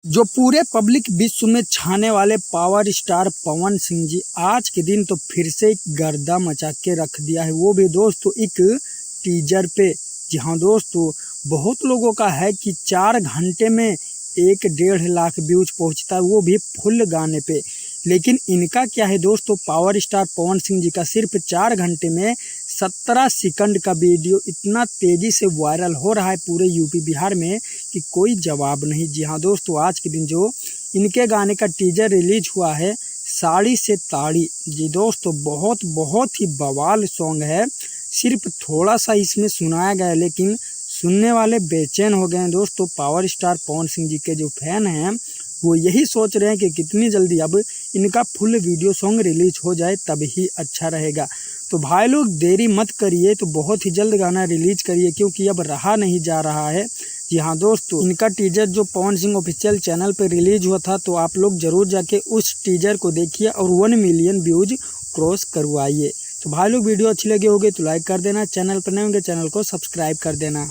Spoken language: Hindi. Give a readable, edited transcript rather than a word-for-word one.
जो पूरे पब्लिक विश्व में छाने वाले पावर स्टार पवन सिंह जी आज के दिन तो फिर से एक गर्दा मचा के रख दिया है। वो भी दोस्तों एक टीजर पे। जी हाँ दोस्तों, बहुत लोगों का है कि 4 घंटे में 1-1.5 लाख व्यूज पहुंचता है, वो भी फुल गाने पे। लेकिन इनका क्या है दोस्तों, पावर स्टार पवन सिंह जी का सिर्फ 4 घंटे में 17 सेकंड का वीडियो इतना तेजी से वायरल हो रहा है पूरे यूपी बिहार में कि कोई जवाब नहीं। जी हाँ दोस्तों, आज के दिन जो इनके गाने का टीजर रिलीज हुआ है, साड़ी से ताड़ी। जी दोस्तों, बहुत ही बवाल सॉन्ग है। सिर्फ थोड़ा सा इसमें सुनाया गया है, लेकिन सुनने वाले बेचैन हो गए हैं दोस्तों। पावर स्टार पवन सिंह जी के जो फैन हैं वो यही सोच रहे हैं कि कितनी जल्दी अब इनका फुल वीडियो सॉन्ग रिलीज हो जाए, तब ही अच्छा रहेगा। तो भाई लोग देरी मत करिए, तो बहुत ही जल्द गाना रिलीज करिए, क्योंकि अब रहा नहीं जा रहा है। जी हाँ दोस्तों, इनका टीजर जो पवन सिंह ऑफिशियल चैनल पर रिलीज हुआ था, तो आप लोग जरूर जाके उस टीजर को देखिए और 1 मिलियन व्यूज क्रॉस करवाइए। तो भाई लोग वीडियो अच्छी लगी होगी तो लाइक कर देना, चैनल पर नए होंगे चैनल को सब्सक्राइब कर देना।